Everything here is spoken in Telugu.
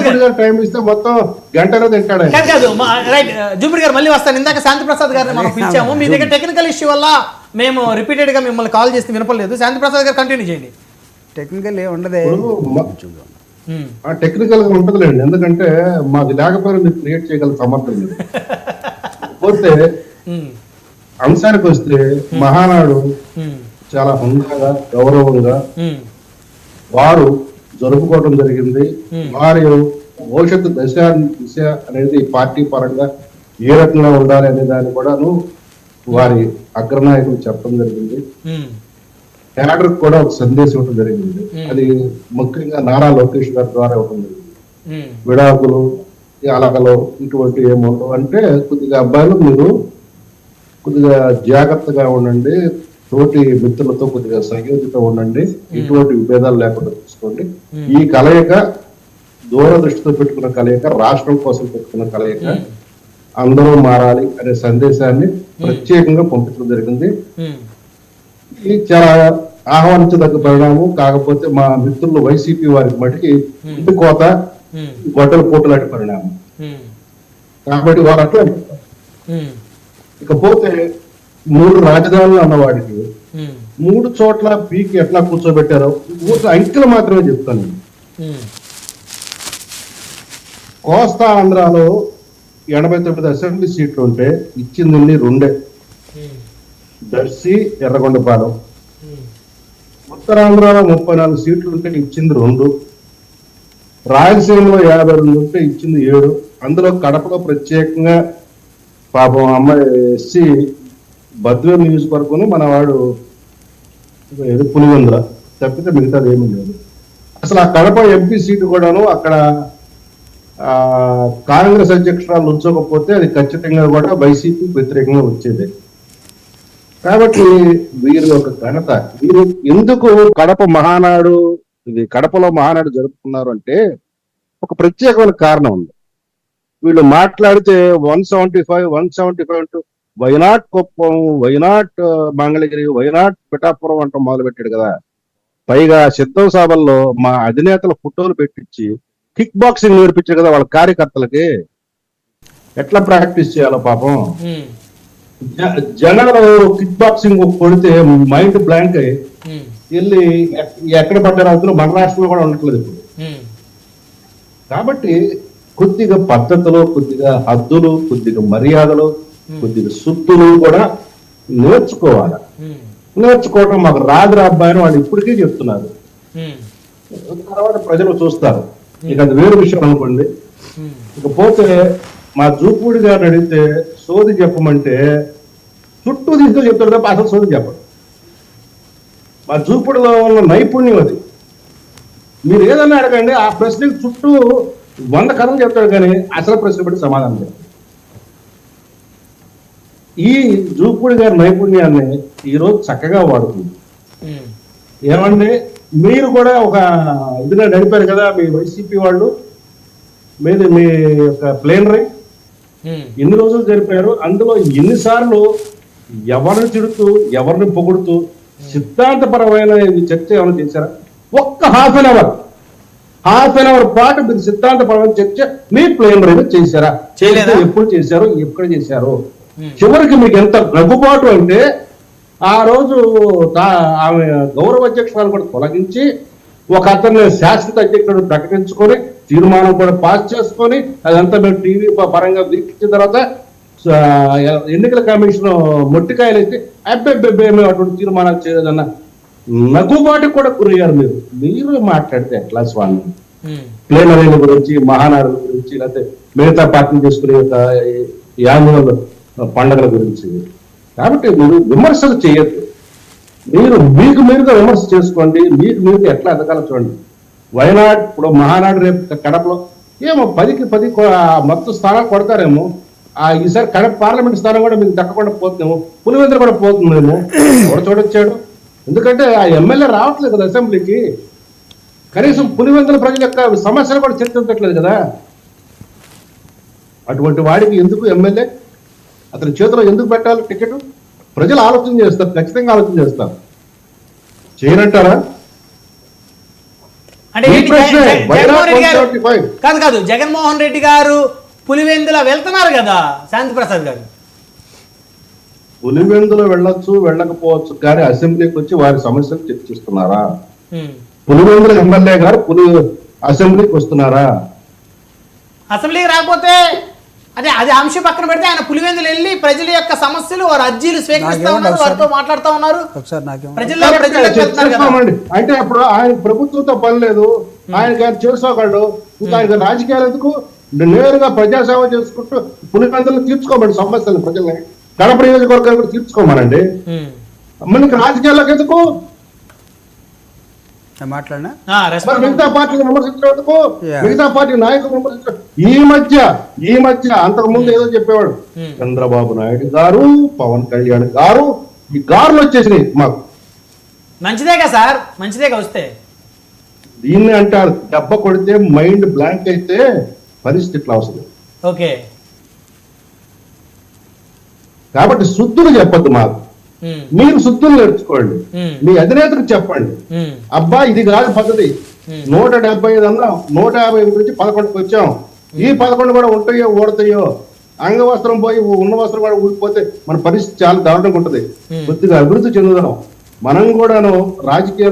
జూపూడి గారు టైం ఇస్తే మొత్తం గంటలో తింటాడు. కాదు రైట్, జూపూడి గారు మళ్ళీ వస్తాను. ఇందాక శాంతి ప్రసాద్ గారిని మనం పిలిచాము, మీ దగ్గర టెక్నికల్ ఇష్యూ వల్ల మేము రిపీటెడ్ గా మిమ్మల్ని కాల్ చేస్తే వినపడలేదు. శాంతి ప్రసాద్ గారు కంటిన్యూ చేయండి. టెక్నికల్ ఉండదే, టెక్నికల్ గా ఉంటదిలేండి, ఎందుకంటే మాది లేకపోయినా మీరు క్రియేట్ చేయగల సమర్థం లేదు. పోతే అంశానికి వస్తే మహానాడు చాలా హుందాగా గౌరవంగా వారు జరుపుకోవడం జరిగింది. వారి భవిష్యత్తు దిశ అనేది పార్టీ పరంగా ఏ రకంగా ఉండాలి అనే దాన్ని కూడాను వారి అగ్రనాయకులు చెప్పడం జరిగింది. క్యాడర్ కూడా ఒక సందేశం ఇవ్వడం జరిగింది. అది ముఖ్యంగా నారా లోకేష్ గారి ద్వారా ఇవ్వడం జరిగింది. విడాకులు అలగలు ఇటువంటి ఏముండవు, అంటే కొద్దిగా అబ్బాయిలు మీరు కొద్దిగా జాగ్రత్తగా ఉండండి, తోటి మిత్రులతో కొద్దిగా సంయోజిత ఉండండి, ఇటువంటి విభేదాలు లేకుండా చూసుకోండి. ఈ కలయిక దూరదృష్టితో పెట్టుకున్న కలయిక, రాష్ట్రం కోసం పెట్టుకున్న కలయిక, అందరూ మారాలి అనే సందేశాన్ని ప్రత్యేకంగా పంపించడం జరిగింది. ఇది చాలా ఆహ్వానించదగ్గ పరిణామం. కాకపోతే మా మిత్రులు వైసీపీ వారికి మటుకి ఇంటి కోత గొడ్డల పోటు లాంటి పరిణామం కాబట్టి వారు అట్లా. ఇకపోతే 3 రాజధానులు అన్నవాడికి 3 చోట్ల పీకి ఎట్లా కూర్చోబెట్టారో అంకెలు మాత్రమే చెప్తాను. కోస్తా ఆంధ్రాలో 89 అసెంబ్లీ సీట్లు ఉంటే ఇచ్చింది 2, దర్శి ఎర్రగొండపాలెం. ఉత్తరాంధ్రలో 34 సీట్లు ఉంటే ఇచ్చింది 2, రాయలసీమలో 52 ఉంటే ఇచ్చింది 7. అందులో కడపలో ప్రత్యేకంగా పాపం అమ్మాయి ఎస్సీ బద్వేలు నియోజకవర్గం మన వాడు పులివెందుల తప్పితే మిగతాది ఏమీ లేదు. అసలు ఆ కడప ఎంపీ సీటు కూడాను అక్కడ కాంగ్రెస్ అధ్యక్షురాలు ఉంచకపోతే అది ఖచ్చితంగా కూడా వైసీపీ వ్యతిరేకంగా వచ్చేది. కాబట్టి వీరి ఒక ఘనత, వీరు ఎందుకు కడప మహానాడు, ఇది కడపలో మహానాడు జరుపుకున్నారు అంటే ఒక ప్రత్యేకమైన కారణం ఉంది. వీళ్ళు మాట్లాడితే 175 అంటూ why not Kuppam, why not Mangalagiri, why not Pithapuram అంటూ మొదలు పెట్టాడు కదా. పైగా సిద్ధం సభల్లో మా అధినేతల ఫోటోలు పెట్టించి కిక్ బాక్సింగ్ నేర్పించారు కదా వాళ్ళ కార్యకర్తలకి, ఎట్లా ప్రాక్టీస్ చేయాలో పాపం. జనాలు కిక్ బాక్సింగ్ కొడితే మైండ్ బ్లాంక్ అయ్యి వెళ్ళి ఎక్కడ పడ్డారో అందులో మన రాష్ట్రంలో కూడా ఉండట్లేదు ఇప్పుడు. కాబట్టి కొద్దిగా పద్ధతులు, కొద్దిగా హద్దులు, కొద్దిగా మర్యాదలు, కొద్దిగా సుత్తులు కూడా నేర్చుకోవడం మాకు రాదురా అబ్బాయిని వాళ్ళు ఇప్పటికీ చెప్తున్నారు. తర్వాత ప్రజలు చూస్తారు. ఇక అది వేరు విషయం అనుకోండి. ఇకపోతే మా జూపూడి గారిని అడిగితే సోది చెప్పమంటే చుట్టూ తీసుకొని చెప్తారు తప్ప అసలు సోది చెప్పడు. మా జూపూడిలో ఉన్న నైపుణ్యం అది. మీరు ఏదన్నా అడగండి, ఆ ప్రశ్నకి చుట్టూ 100 కథలు చెప్తాడు కానీ అసలు ప్రశ్న బట్టి సమాధానం చెప్తాడు. ఈ జూపూడి గారి నైపుణ్యాన్ని ఈరోజు చక్కగా వాడుతుంది. ఏమండి, మీరు కూడా ఒక ఇదిగా నడిపారు కదా మీ వైసీపీ వాళ్ళు, మీది మీ యొక్క ప్లేనరీ ఎన్ని రోజులు జరిపారు, అందులో ఎన్నిసార్లు ఎవరిని తిడుతూ ఎవరిని పొగుడుతూ సిద్ధాంతపరమైన చర్చ ఏమైనా చేశారా? ఒక్క హాఫ్ అన్ అవర్ పాటు మీరు సిద్ధాంతపరమైన చర్చ మీ ప్లేనరీలో చేశారా? ఎప్పుడు చేశారు, ఎక్కడ చేశారు? చివరికి మీకు ఎంత దగ్గుబాటు అంటే ఆ రోజు ఆమె గౌరవ అధ్యక్షురాలు కూడా తొలగించి ఒక అతన్ని శాశ్వత అధ్యక్షుడు ప్రకటించుకొని తీర్మానం కూడా పాస్ చేసుకొని అదంతా మేము టీవీ పరంగా వీక్షించిన తర్వాత ఎన్నికల కమిషన్ మొట్టికాయలు అయితే అబ్బెబ్బెబ్బే మేము అటువంటి తీర్మానాలు చేయలేదన్న నగుబాటు కూడా గురయ్యారు. మీరు మాట్లాడితే ఎట్లా స్వామి? ప్లేనరీల గురించి, మహానాడుల గురించి, లేకపోతే మిగతా పార్టీలు చేసుకునే యాన్యువల్ పండుగల గురించి. కాబట్టి మీరు విమర్శలు చేయొద్దు. మీరు మీకు మీరుగా విమర్శ చేసుకోండి. మీకు మీరు ఎట్లా ఎదగాలో చూడండి. వైనాడ్ ఇప్పుడు మహానాడు రేపు కడపలో ఏమో 10కి 10 మొత్తం స్థానాలు కొడతారేమో. ఈసారి కడప పార్లమెంట్ స్థానం కూడా మీకు దక్కకుండా పోతుందేమో, పులివెందుల కూడా పోతుందేమో. ఎవరు చూడొచ్చాడు? ఎందుకంటే ఆ ఎమ్మెల్యే రావట్లేదు కదా అసెంబ్లీకి. కనీసం పులివెందుల ప్రజల యొక్క సమస్యలు కూడా చర్చించట్లేదు కదా. అటువంటి వాడికి ఎందుకు ఎమ్మెల్యే? అతని చేతిలో ఎందుకు పెట్టాలి టికెట్? ప్రజలు ఆలోచన చేస్తారు, ఖచ్చితంగా ఆలోచన చేస్తారు. చేయనంటారా? అంటే ఈ ఏంటి, ప్రశ్నే, why not జగన్మోహన్ రెడ్డి గారు 175? కాదు జగన్మోహన్ రెడ్డి గారు పులివెందుల వెళ్తున్నారు కదా శాంతి ప్రసాద్ గారు. పులివెందులు వెళ్ళొచ్చు వెళ్ళకపోవచ్చు కానీ అసెంబ్లీకి వచ్చి వారి సమస్యలు చర్చిస్తున్నారా? ఉమ్. పులివెందుల ఎమ్మెల్యే గారు అసెంబ్లీకి వస్తున్నారా? అసెంబ్లీకి రాకపోతే అదే అది అంశం పక్కన పెడితే ఆయన పులివెందులు వెళ్ళి ప్రజల యొక్క సమస్యలు వారి అర్జీలు స్వీకరిస్తా ఉన్నారు, వారితో మాట్లాడుతూ ఉన్నారు. ఒకసారి నాకేమో ప్రజల్లోకి వెళ్తున్నారు కదా. చేసుకోమండి. అంటే అప్పుడు ఆయన ప్రభుత్వంతో పని లేదు, ఆయన చేసుకోగలడు. ఇంకా ఆయన రాజకీయాలు ఎందుకు? నేరుగా ప్రజాసేవ చేసుకుంటూ పులివెందులు తీర్చుకోమండి సమస్యలు, ప్రజల్ని కడప నియోజకవర్గాలు కూడా తీర్చుకోమనండి. ఉమ్. మనకి రాజకీయాలకు ఎందుకు? నేను మాట్లాడినా మరి మిగతా పార్టీలు విమర్శించేందుకు, Hmm. మిగతా పార్టీ నాయకులు విమర్శించడం ఈ మధ్య అంతకు ముందు ఏదో చెప్పేవాడు, చంద్రబాబు నాయుడు గారు, పవన్ కళ్యాణ్ గారు, ఈ గారులు వచ్చేసినాయి మాకు. మంచిదేగా సార్, మంచిదేగా వస్తే. దీన్ని అంటారు దెబ్బ కొడితే మైండ్ బ్లాంక్ అయితే పరిస్థితి ఇట్లా వస్తుంది. ఓకే. కాబట్టి శుద్ధులు చెప్పద్దు మాకు, ఉమ్. మీరు శుద్ధులు నేర్చుకోండి. ఉమ్. మీ అధినేతకు చెప్పండి, ఉమ్. అబ్బా ఇది కాదు పద్ధతి. 175 అన్నాం, 150 నుంచి 11కి వచ్చాం. ఈ 11 కూడా ఉంటాయో ఓడతాయో, అంగవస్త్రం పోయి ఉన్న వస్త్రం కూడా ఊడిపోతే మన పరిస్థితి చాలా దారుణంగా ఉంటుంది. కొద్దిగా అభివృద్ధి చెందుదాం. మనం కూడాను రాజకీయాల్లో